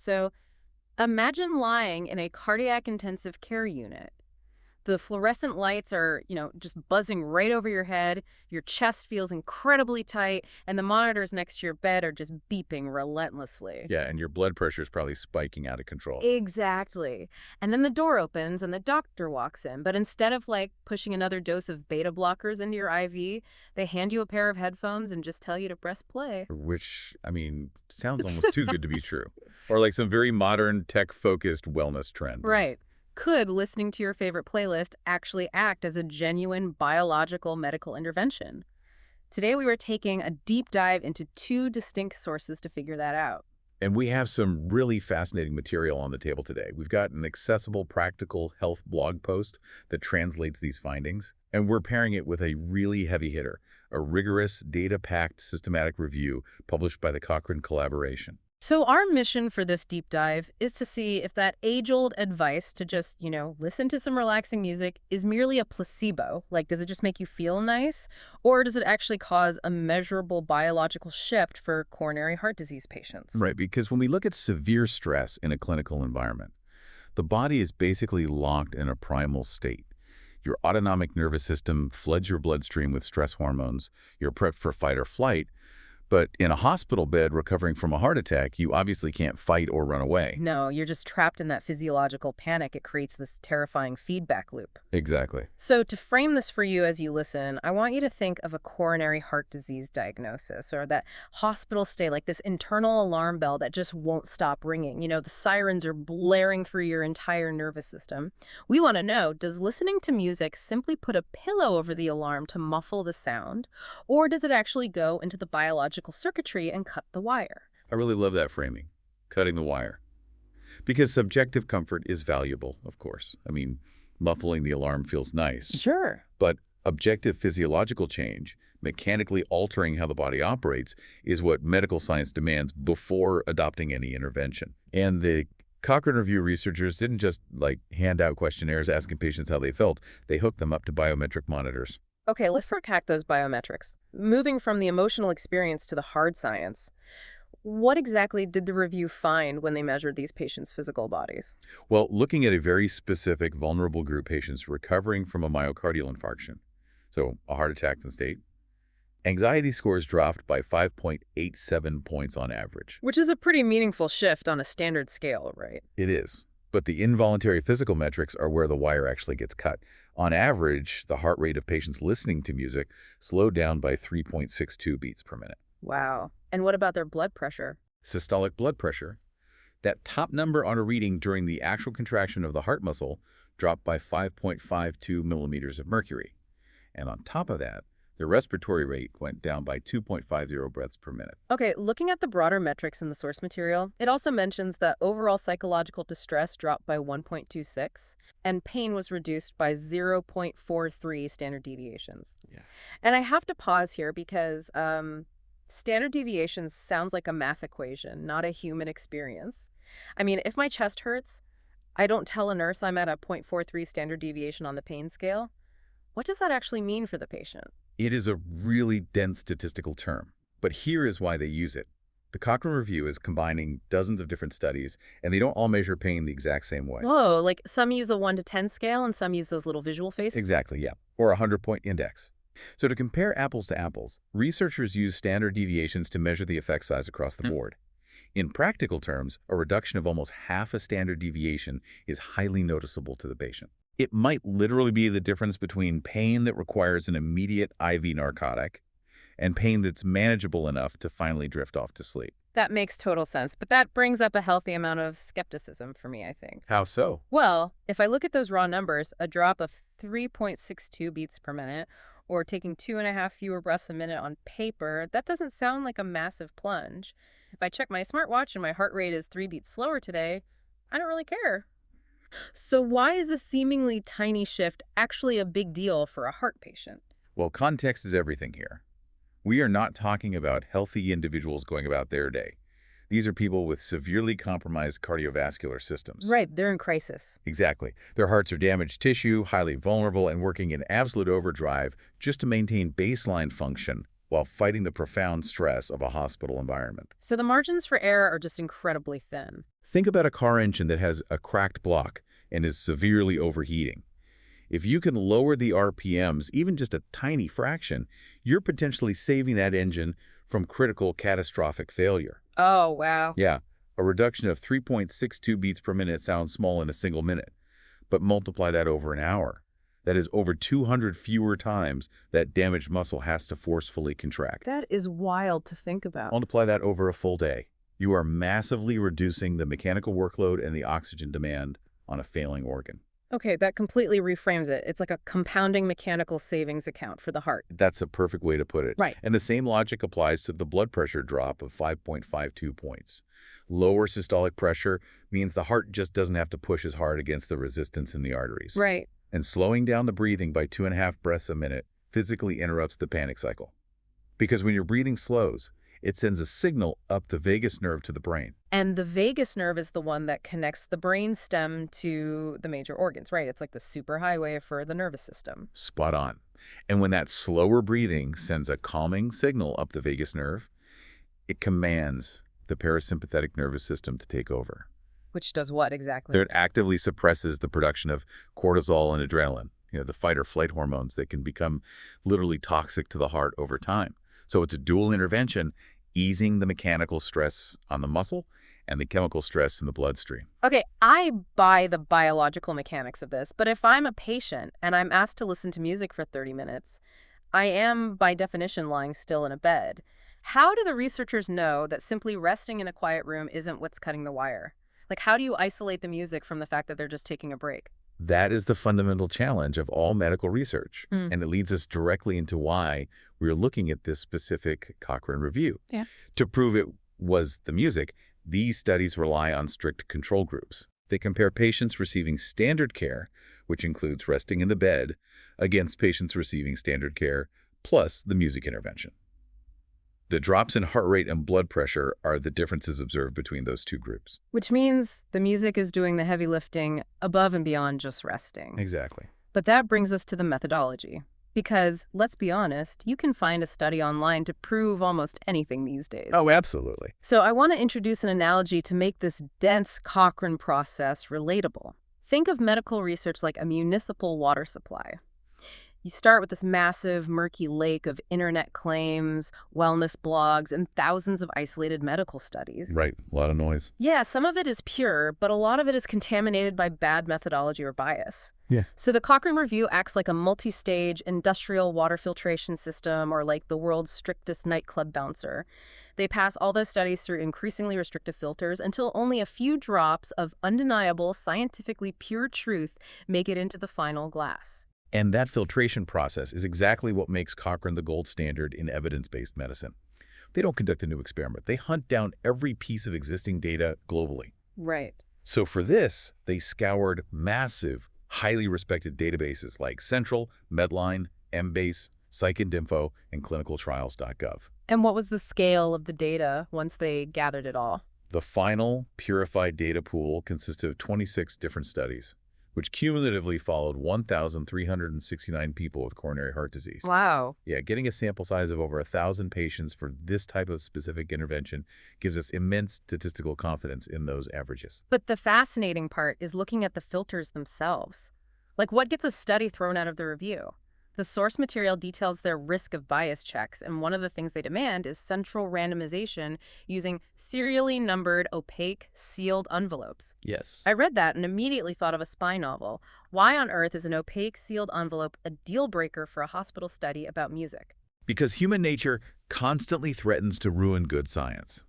So imagine lying in a cardiac intensive care unit. The fluorescent lights are, just buzzing right over your head. Your chest feels incredibly tight, and the monitors next to your bed are just beeping relentlessly. Yeah, and your blood pressure is probably spiking out of control. Exactly. And then the door opens and the doctor walks in. But instead of pushing another dose of beta blockers into your IV, they hand you a pair of headphones and just tell you to press play. Which, sounds almost too good to be true. Or like some very modern, tech-focused wellness trend. Right. Could listening to your favorite playlist actually act as a genuine biological medical intervention? Today we were taking a deep dive into two distinct sources to figure that out. And we have some really fascinating material on the table today. We've got an accessible, practical health blog post that translates these findings, and we're pairing it with a really heavy hitter, a rigorous, data-packed, systematic review published by the Cochrane collaboration. So our mission for this deep dive is to see if that age-old advice to just, listen to some relaxing music is merely a placebo. Like, does it just make you feel nice? Or does it actually cause a measurable biological shift for coronary heart disease patients? Right, because when we look at severe stress in a clinical environment, the body is basically locked in a primal state. Your autonomic nervous system floods your bloodstream with stress hormones. You're prepped for fight or flight. But in a hospital bed recovering from a heart attack, you obviously can't fight or run away. No, you're just trapped in that physiological panic. It creates this terrifying feedback loop. Exactly. So to frame this for you as you listen, I want you to think of a coronary heart disease diagnosis or that hospital stay, like this internal alarm bell that just won't stop ringing. The sirens are blaring through your entire nervous system. We want to know, does listening to music simply put a pillow over the alarm to muffle the sound, or does it actually go into the biological circuitry and cut the wire? I really love that framing, cutting the wire. Because subjective comfort is valuable, of course. Muffling the alarm feels nice. Sure. But objective physiological change, mechanically altering how the body operates, is what medical science demands before adopting any intervention. And the Cochrane Review researchers didn't just, hand out questionnaires asking patients how they felt. They hooked them up to biometric monitors. Okay, let's unpack those biometrics. Moving from the emotional experience to the hard science, what exactly did the review find when they measured these patients' physical bodies? Well, looking at a very specific vulnerable group, patients recovering from a myocardial infarction, so a heart attack in state, anxiety scores dropped by 5.87 points on average. Which is a pretty meaningful shift on a standard scale, right? It is. But the involuntary physical metrics are where the wire actually gets cut. On average, the heart rate of patients listening to music slowed down by 3.62 beats per minute. Wow. And what about their blood pressure? Systolic blood pressure, that top number on a reading during the actual contraction of the heart muscle, dropped by 5.52 millimeters of mercury. And on top of that, the respiratory rate went down by 2.50 breaths per minute. Okay, looking at the broader metrics in the source material, it also mentions that overall psychological distress dropped by 1.26 and pain was reduced by 0.43 standard deviations. Yeah. And I have to pause here because standard deviations sounds like a math equation, not a human experience. If my chest hurts, I don't tell a nurse I'm at a 0.43 standard deviation on the pain scale. What does that actually mean for the patient? It is a really dense statistical term, but here is why they use it. The Cochrane Review is combining dozens of different studies, and they don't all measure pain the exact same way. Whoa, like some use a 1 to 10 scale and some use those little visual faces? Exactly, yeah, or a 100-point index. So to compare apples to apples, researchers use standard deviations to measure the effect size across the board. In practical terms, a reduction of almost half a standard deviation is highly noticeable to the patient. It might literally be the difference between pain that requires an immediate IV narcotic and pain that's manageable enough to finally drift off to sleep. That makes total sense, but that brings up a healthy amount of skepticism for me, I think. How so? Well, if I look at those raw numbers, a drop of 3.62 beats per minute or taking 2.5 fewer breaths a minute on paper, that doesn't sound like a massive plunge. If I check my smartwatch and my heart rate is 3 beats slower today, I don't really care. So why is a seemingly tiny shift actually a big deal for a heart patient? Well, context is everything here. We are not talking about healthy individuals going about their day. These are people with severely compromised cardiovascular systems. Right, they're in crisis. Exactly. Their hearts are damaged tissue, highly vulnerable, and working in absolute overdrive just to maintain baseline function while fighting the profound stress of a hospital environment. So the margins for error are just incredibly thin. Think about a car engine that has a cracked block and is severely overheating. If you can lower the RPMs even just a tiny fraction, you're potentially saving that engine from critical catastrophic failure. Oh, wow. Yeah, a reduction of 3.62 beats per minute sounds small in a single minute, but multiply that over an hour. That is over 200 fewer times that damaged muscle has to forcefully contract. That is wild to think about. Multiply that over a full day. You are massively reducing the mechanical workload and the oxygen demand on a failing organ. Okay, that completely reframes it. It's like a compounding mechanical savings account for the heart. That's a perfect way to put it. Right. And the same logic applies to the blood pressure drop of 5.52 points. Lower systolic pressure means the heart just doesn't have to push as hard against the resistance in the arteries. Right. And slowing down the breathing by 2.5 breaths a minute physically interrupts the panic cycle. Because when your breathing slows, it sends a signal up the vagus nerve to the brain. And the vagus nerve is the one that connects the brain stem to the major organs, right? It's like the superhighway for the nervous system. Spot on. And when that slower breathing sends a calming signal up the vagus nerve, it commands the parasympathetic nervous system to take over. Which does what exactly? There, it actively suppresses the production of cortisol and adrenaline, the fight or flight hormones that can become literally toxic to the heart over time. So it's a dual intervention, easing the mechanical stress on the muscle and the chemical stress in the bloodstream. Okay, I buy the biological mechanics of this, but if I'm a patient and I'm asked to listen to music for 30 minutes, I am, by definition, lying still in a bed. How do the researchers know that simply resting in a quiet room isn't what's cutting the wire? Like, how do you isolate the music from the fact that they're just taking a break? That is the fundamental challenge of all medical research, and it leads us directly into why we're looking at this specific Cochrane review. Yeah. To prove it was the music, these studies rely on strict control groups. They compare patients receiving standard care, which includes resting in the bed, against patients receiving standard care plus the music intervention. The drops in heart rate and blood pressure are the differences observed between those two groups. Which means the music is doing the heavy lifting above and beyond just resting. Exactly. But that brings us to the methodology. Because, let's be honest, you can find a study online to prove almost anything these days. Oh, absolutely. So I want to introduce an analogy to make this dense Cochrane process relatable. Think of medical research like a municipal water supply. You start with this massive, murky lake of internet claims, wellness blogs, and thousands of isolated medical studies. Right. A lot of noise. Yeah, some of it is pure, but a lot of it is contaminated by bad methodology or bias. Yeah. So the Cochrane Review acts like a multi-stage industrial water filtration system or like the world's strictest nightclub bouncer. They pass all those studies through increasingly restrictive filters until only a few drops of undeniable, scientifically pure truth make it into the final glass. And that filtration process is exactly what makes Cochrane the gold standard in evidence-based medicine. They don't conduct a new experiment. They hunt down every piece of existing data globally. Right. So for this, they scoured massive, highly respected databases like Central, Medline, Embase, PsycInfo, and clinicaltrials.gov. And what was the scale of the data once they gathered it all? The final purified data pool consisted of 26 different studies, which cumulatively followed 1,369 people with coronary heart disease. Wow. Yeah, getting a sample size of over 1,000 patients for this type of specific intervention gives us immense statistical confidence in those averages. But the fascinating part is looking at the filters themselves. Like, what gets a study thrown out of the review? The source material details their risk of bias checks, and one of the things they demand is central randomization using serially numbered, opaque, sealed envelopes. Yes. I read that and immediately thought of a spy novel. Why on earth is an opaque, sealed envelope a deal breaker for a hospital study about music? Because human nature constantly threatens to ruin good science.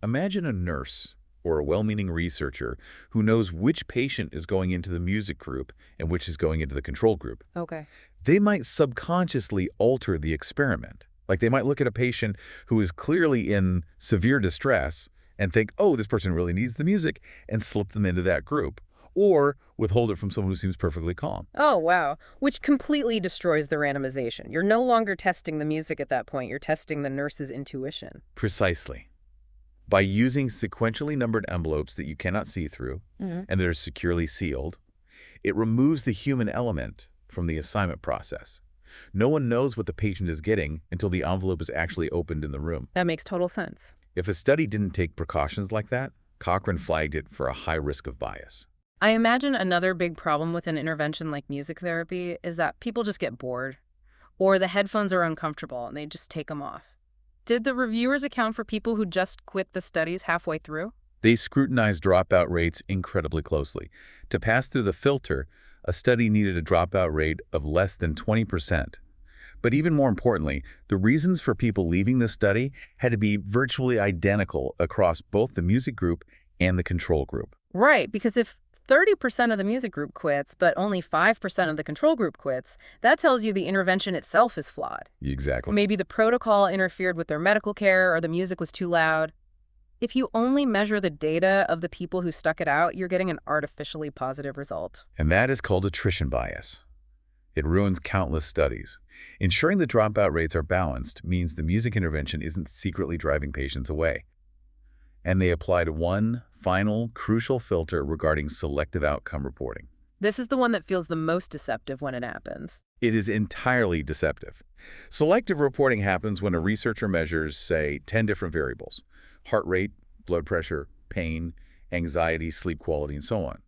Imagine a nurse or a well-meaning researcher who knows which patient is going into the music group and which is going into the control group. Okay. They might subconsciously alter the experiment. Like they might look at a patient who is clearly in severe distress and think, oh, this person really needs the music, and slip them into that group. Or withhold it from someone who seems perfectly calm. Oh, wow. Which completely destroys the randomization. You're no longer testing the music at that point. You're testing the nurse's intuition. Precisely. By using sequentially numbered envelopes that you cannot see through and that are securely sealed, it removes the human element from the assignment process. No one knows what the patient is getting until the envelope is actually opened in the room. That makes total sense. If a study didn't take precautions like that, Cochrane flagged it for a high risk of bias. I imagine another big problem with an intervention like music therapy is that people just get bored, or the headphones are uncomfortable and they just take them off. Did the reviewers account for people who just quit the studies halfway through? They scrutinized dropout rates incredibly closely. To pass through the filter, a study needed a dropout rate of less than 20%. But even more importantly, the reasons for people leaving the study had to be virtually identical across both the music group and the control group. Right, because if 30% of the music group quits, but only 5% of the control group quits, that tells you the intervention itself is flawed. Exactly. Maybe the protocol interfered with their medical care or the music was too loud. If you only measure the data of the people who stuck it out, you're getting an artificially positive result. And that is called attrition bias. It ruins countless studies. Ensuring the dropout rates are balanced means the music intervention isn't secretly driving patients away. And they applied one final, crucial filter regarding selective outcome reporting. This is the one that feels the most deceptive when it happens. It is entirely deceptive. Selective reporting happens when a researcher measures, say, 10 different variables: heart rate, blood pressure, pain, anxiety, sleep quality, and so on.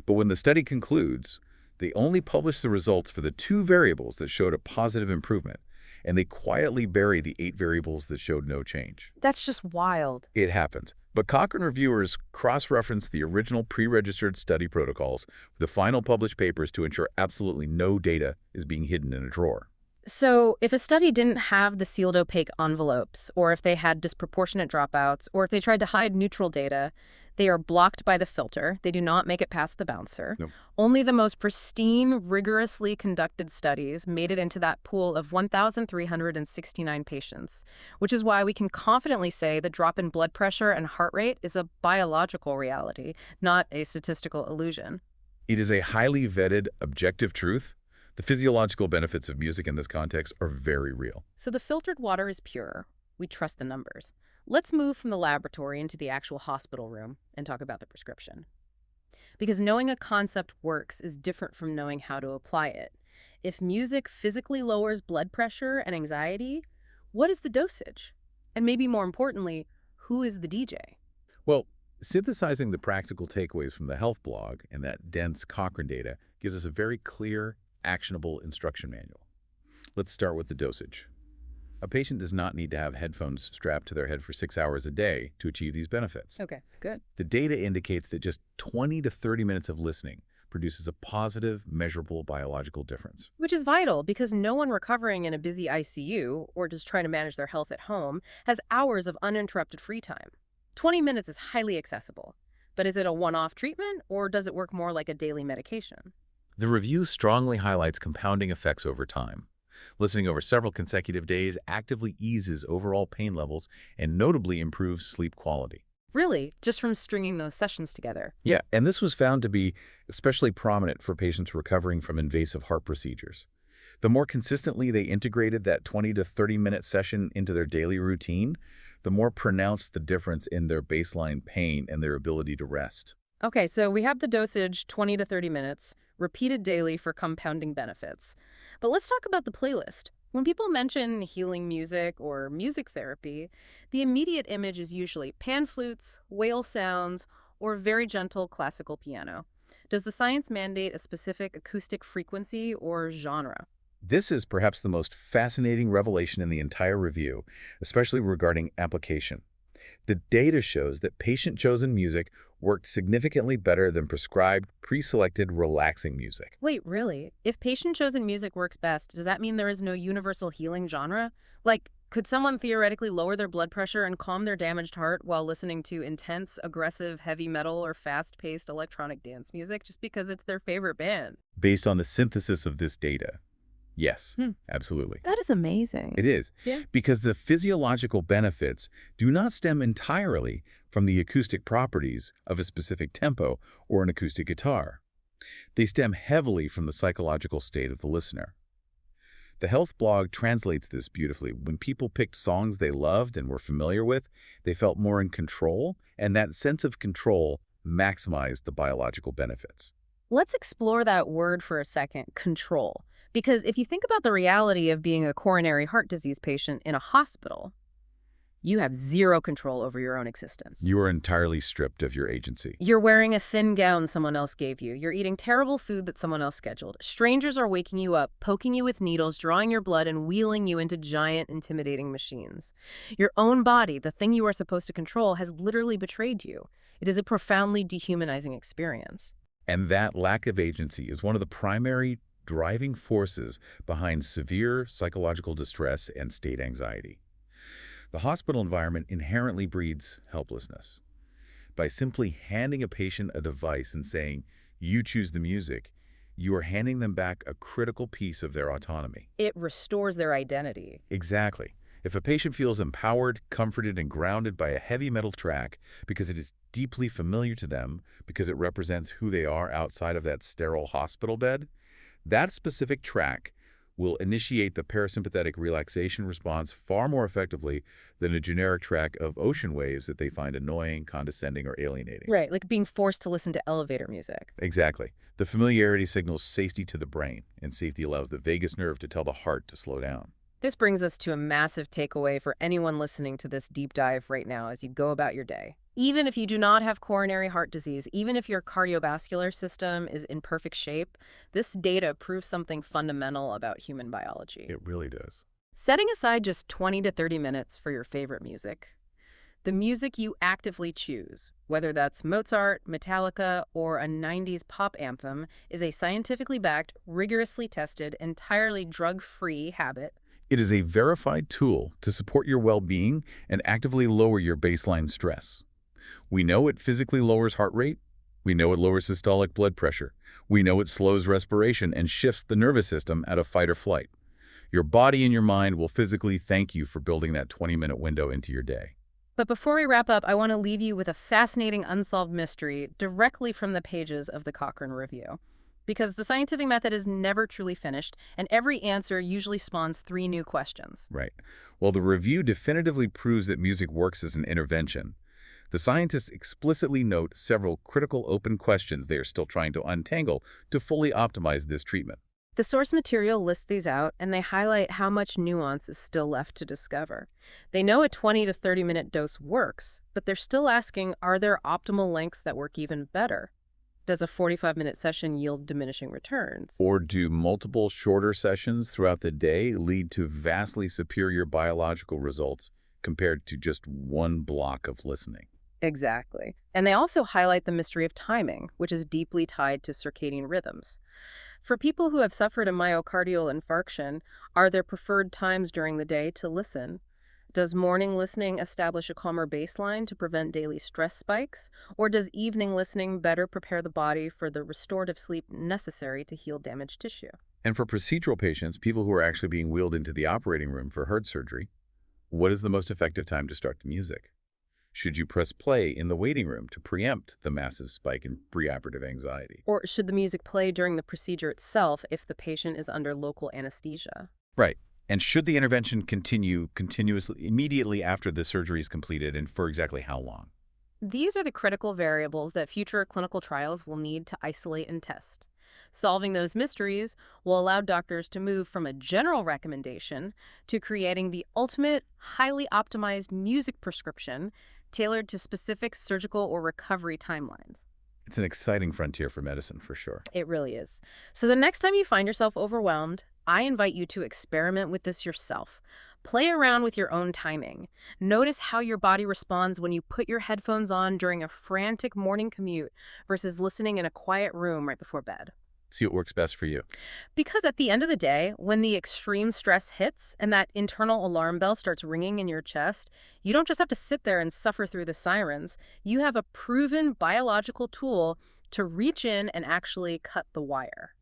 But when the study concludes, they only publish the results for the 2 variables that showed a positive improvement, and they quietly bury the 8 variables that showed no change. That's just wild. It happened. But Cochrane reviewers cross-referenced the original pre-registered study protocols with the final published papers to ensure absolutely no data is being hidden in a drawer. So if a study didn't have the sealed opaque envelopes, or if they had disproportionate dropouts, or if they tried to hide neutral data, they are blocked by the filter. They do not make it past the bouncer. No. Only the most pristine, rigorously conducted studies made it into that pool of 1,369 patients, which is why we can confidently say the drop in blood pressure and heart rate is a biological reality, not a statistical illusion. It is a highly vetted, objective truth. The physiological benefits of music in this context are very real. So the filtered water is pure. We trust the numbers. Let's move from the laboratory into the actual hospital room and talk about the prescription. Because knowing a concept works is different from knowing how to apply it. If music physically lowers blood pressure and anxiety, what is the dosage? And maybe more importantly, who is the DJ? Well, synthesizing the practical takeaways from the health blog and that dense Cochrane data gives us a very clear, actionable instruction manual. Let's start with the dosage. A patient does not need to have headphones strapped to their head for 6 hours a day to achieve these benefits. Okay, good. The data indicates that just 20 to 30 minutes of listening produces a positive, measurable biological difference. Which is vital because no one recovering in a busy ICU or just trying to manage their health at home has hours of uninterrupted free time. 20 minutes is highly accessible. But is it a one-off treatment or does it work more like a daily medication? The review strongly highlights compounding effects over time. Listening over several consecutive days actively eases overall pain levels and notably improves sleep quality. Really, just from stringing those sessions together. Yeah, and this was found to be especially prominent for patients recovering from invasive heart procedures. The more consistently they integrated that 20 to 30-minute session into their daily routine, the more pronounced the difference in their baseline pain and their ability to rest. Okay, so we have the dosage 20 to 30 minutes, repeated daily for compounding benefits. But let's talk about the playlist. When people mention healing music or music therapy, the immediate image is usually pan flutes, whale sounds, or very gentle classical piano. Does the science mandate a specific acoustic frequency or genre? This is perhaps the most fascinating revelation in the entire review, especially regarding application. The data shows that patient-chosen music worked significantly better than prescribed, pre-selected, relaxing music. Wait, really? If patient-chosen music works best, does that mean there is no universal healing genre? Like, could someone theoretically lower their blood pressure and calm their damaged heart while listening to intense, aggressive heavy metal or fast-paced electronic dance music just because it's their favorite band? Based on the synthesis of this data, yes, absolutely. That is amazing. It is, Yeah. because the physiological benefits do not stem entirely from the acoustic properties of a specific tempo or an acoustic guitar. They stem heavily from the psychological state of the listener. The health blog translates this beautifully. When people picked songs they loved and were familiar with, they felt more in control, and that sense of control maximized the biological benefits. Let's explore that word for a second, control. Because if you think about the reality of being a coronary heart disease patient in a hospital, you have zero control over your own existence. You are entirely stripped of your agency. You're wearing a thin gown someone else gave you. You're eating terrible food that someone else scheduled. Strangers are waking you up, poking you with needles, drawing your blood, and wheeling you into giant, intimidating machines. Your own body, the thing you are supposed to control, has literally betrayed you. It is a profoundly dehumanizing experience. And that lack of agency is one of the primary driving forces behind severe psychological distress and state anxiety. The hospital environment inherently breeds helplessness. By simply handing a patient a device and saying, "You choose the music," you are handing them back a critical piece of their autonomy. It restores their identity. Exactly. If a patient feels empowered, comforted, and grounded by a heavy metal track because it is deeply familiar to them, because it represents who they are outside of that sterile hospital bed, that specific track will initiate the parasympathetic relaxation response far more effectively than a generic track of ocean waves that they find annoying, condescending, or alienating. Right, like being forced to listen to elevator music. Exactly. The familiarity signals safety to the brain, and safety allows the vagus nerve to tell the heart to slow down. This brings us to a massive takeaway for anyone listening to this deep dive right now as you go about your day. Even if you do not have coronary heart disease, even if your cardiovascular system is in perfect shape, this data proves something fundamental about human biology. It really does. Setting aside just 20 to 30 minutes for your favorite music, the music you actively choose, whether that's Mozart, Metallica, or a 90s pop anthem, is a scientifically backed, rigorously tested, entirely drug-free habit. It is a verified tool to support your well-being and actively lower your baseline stress. We know it physically lowers heart rate. We know it lowers systolic blood pressure. We know it slows respiration and shifts the nervous system out of fight or flight. Your body and your mind will physically thank you for building that 20-minute window into your day. But before we wrap up, I want to leave you with a fascinating unsolved mystery directly from the pages of the Cochrane Review. Because the scientific method is never truly finished, and every answer usually spawns 3 new questions. Right. Well, the review definitively proves that music works as an intervention. The scientists explicitly note several critical open questions they are still trying to untangle to fully optimize this treatment. The source material lists these out, and they highlight how much nuance is still left to discover. They know a 20 to 30-minute dose works, but they're still asking, are there optimal lengths that work even better? Does a 45-minute session yield diminishing returns? Or do multiple shorter sessions throughout the day lead to vastly superior biological results compared to just one block of listening? Exactly. And they also highlight the mystery of timing, which is deeply tied to circadian rhythms. For people who have suffered a myocardial infarction, are there preferred times during the day to listen? Does morning listening establish a calmer baseline to prevent daily stress spikes? Or does evening listening better prepare the body for the restorative sleep necessary to heal damaged tissue? And for procedural patients, people who are actually being wheeled into the operating room for heart surgery, what is the most effective time to start the music? Should you press play in the waiting room to preempt the massive spike in preoperative anxiety? Or should the music play during the procedure itself if the patient is under local anesthesia? Right. And should the intervention continue continuously immediately after the surgery is completed, and for exactly how long? These are the critical variables that future clinical trials will need to isolate and test. Solving those mysteries will allow doctors to move from a general recommendation to creating the ultimate, highly optimized music prescription tailored to specific surgical or recovery timelines. It's an exciting frontier for medicine, for sure. It really is. So the next time you find yourself overwhelmed, I invite you to experiment with this yourself. Play around with your own timing. Notice how your body responds when you put your headphones on during a frantic morning commute versus listening in a quiet room right before bed. See what works best for you. Because at the end of the day, when the extreme stress hits and that internal alarm bell starts ringing in your chest, you don't just have to sit there and suffer through the sirens. You have a proven biological tool to reach in and actually cut the wire.